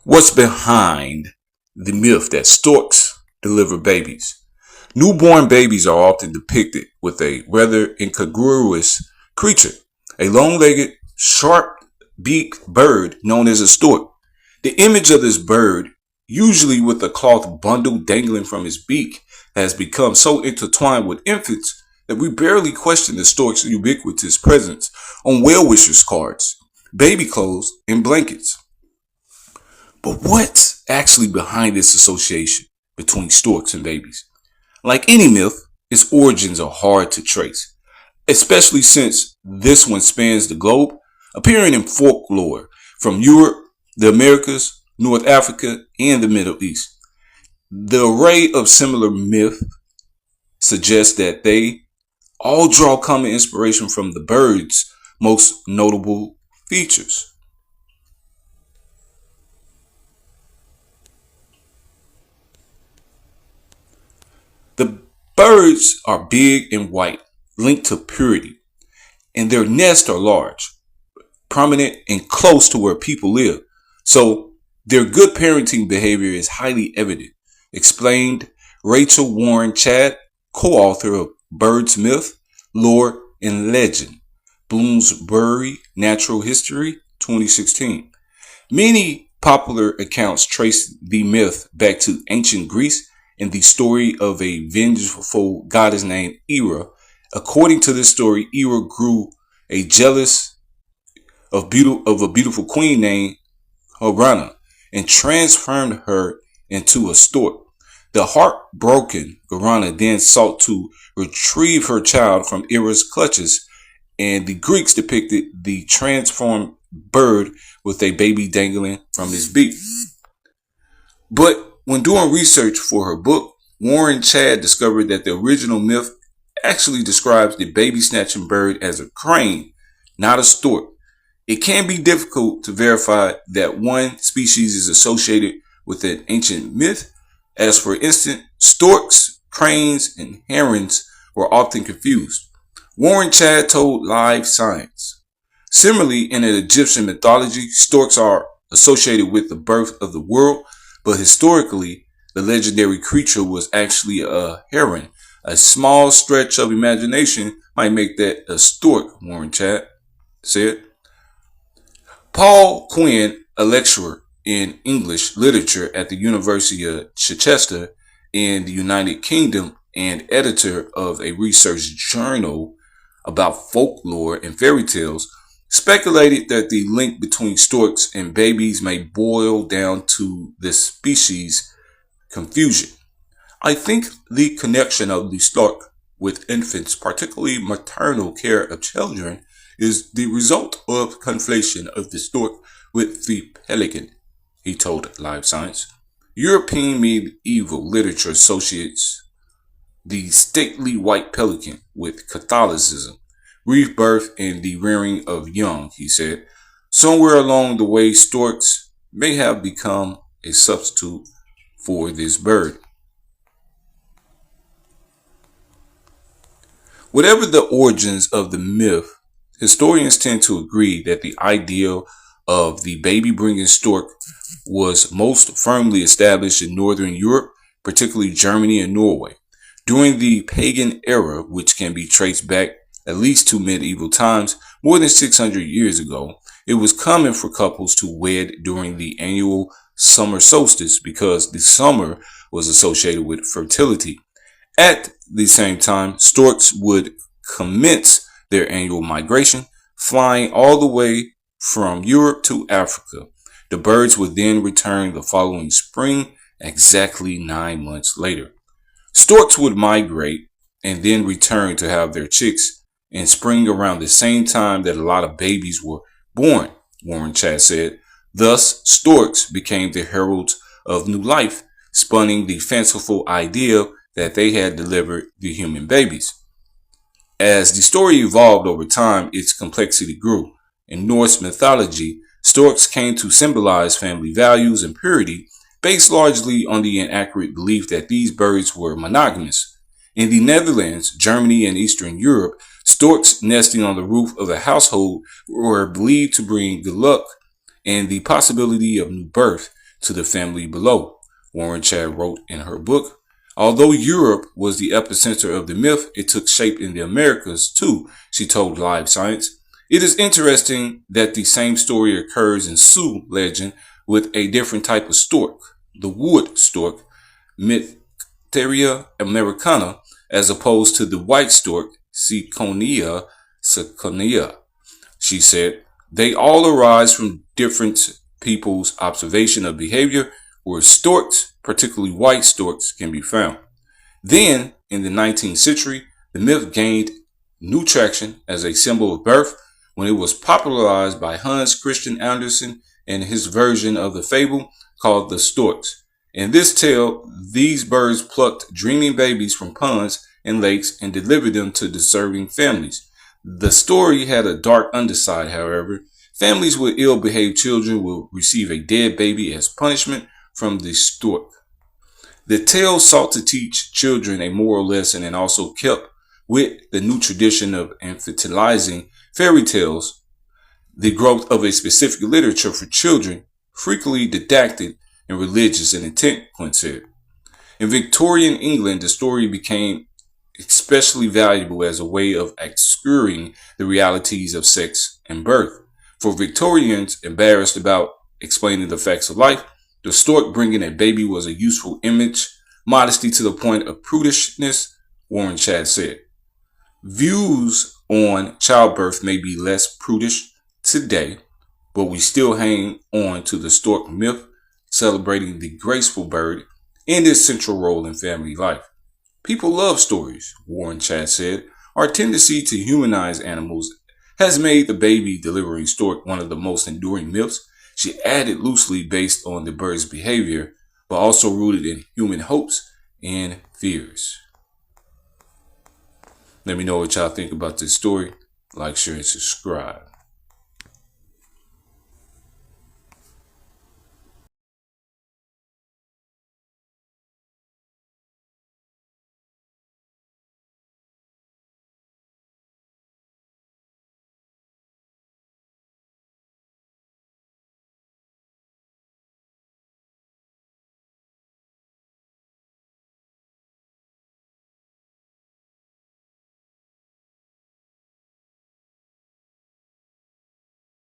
What's behind the myth that storks deliver babies? Newborn babies are often depicted with a rather incongruous creature, a long-legged, sharp-beaked bird known as a stork. The image of this bird, usually with a cloth bundle dangling from his beak, has become so intertwined with infants that we barely question the stork's ubiquitous presence on well-wishers cards, baby clothes, and blankets. But what's actually behind this association between storks and babies? Like any myth, its origins are hard to trace, especially since this one spans the globe, appearing in folklore from Europe, the Americas, North Africa, and the Middle East. The array of similar myths suggests that they all draw common inspiration from the bird's most notable features. The birds are big and white, linked to purity, and their nests are large, prominent, and close to where people live. So their good parenting behavior is highly evident, explained Rachel Warren Chadd, co-author of Birds Myth, Lore, and Legend, Bloomsbury Natural History, 2016. Many popular accounts trace the myth back to ancient Greece and the story of a vengeful goddess named Hera. According to this story, Hera grew a jealous of a beautiful queen named Harana and transformed her into a stork. The heartbroken Garana then sought to retrieve her child from Hera's clutches, and the Greeks depicted the transformed bird with a baby dangling from his beak. But when doing research for her book, Warren Chadd discovered that the original myth actually describes the baby snatching bird as a crane, not a stork. It can be difficult to verify that one species is associated with an ancient myth, as for instance, storks, cranes, and herons were often confused. Warren Chadd told Live Science. Similarly, in an Egyptian mythology, storks are associated with the birth of the world, but historically, the legendary creature was actually a heron. A small stretch of imagination might make that a stork, Warren Chadd said. Paul Quinn, a lecturer in English literature at the University of Chichester in the United Kingdom and editor of a research journal about folklore and fairy tales, speculated that the link between storks and babies may boil down to this species confusion. I think the connection of the stork with infants, particularly maternal care of children, is the result of conflation of the stork with the pelican, he told Live Science. European medieval literature associates the stately white pelican with Catholicism, rebirth, and the rearing of young, he said. Somewhere along the way, storks may have become a substitute for this bird. Whatever the origins of the myth, historians tend to agree that the ideal of the baby-bringing stork was most firmly established in Northern Europe, particularly Germany and Norway. During the pagan era, which can be traced back at least to medieval times, more than 600 years ago, it was common for couples to wed during the annual summer solstice because the summer was associated with fertility. At the same time, storks would commence their annual migration, flying all the way from Europe to Africa. The birds would then return the following spring, exactly 9 months later. Storks would migrate and then return to have their chicks in spring around the same time that a lot of babies were born, Warren Chadd said. Thus, storks became the heralds of new life, spawning the fanciful idea that they had delivered the human babies. As the story evolved over time, its complexity grew. In Norse mythology, storks came to symbolize family values and purity, based largely on the inaccurate belief that these birds were monogamous. In the Netherlands, Germany, and Eastern Europe, storks nesting on the roof of a household were believed to bring good luck and the possibility of new birth. to the family below, Warren Chad wrote in her book. Although Europe was the epicenter of the myth, it took shape in the Americas too, she told Live Science. It is interesting that the same story occurs in Sioux legend with a different type of stork, the wood stork, Mytheria americana, as opposed to the white stork, Ciconia ciconia. She said, they all arise from different people's observation of behavior where storks, particularly white storks, can be found. Then, in the 19th century, the myth gained new traction as a symbol of birth when it was popularized by Hans Christian Andersen and his version of the fable called the Storks. In this tale, these birds plucked dreaming babies from ponds and lakes and delivered them to deserving families. The story had a dark underside, however. Families with ill-behaved children will receive a dead baby as punishment from the stork. The tale sought to teach children a moral lesson and also kept with the new tradition of infantilizing fairy tales, the growth of a specific literature for children, frequently didactic and religious in intent, Quinn said. In Victorian England, the story became especially valuable as a way of obscuring the realities of sex and birth. For Victorians embarrassed about explaining the facts of life, the stork bringing a baby was a useful image, modesty to the point of prudishness, Warren Chad said. Views on childbirth may be less prudish today, but we still hang on to the stork myth, celebrating the graceful bird and its central role in family life. People love stories, Warren Chad said. Our tendency to humanize animals has made the baby delivering stork one of the most enduring myths. She added loosely based on the bird's behavior, but also rooted in human hopes and fears. Let me know what y'all think about this story. Like, share, and subscribe.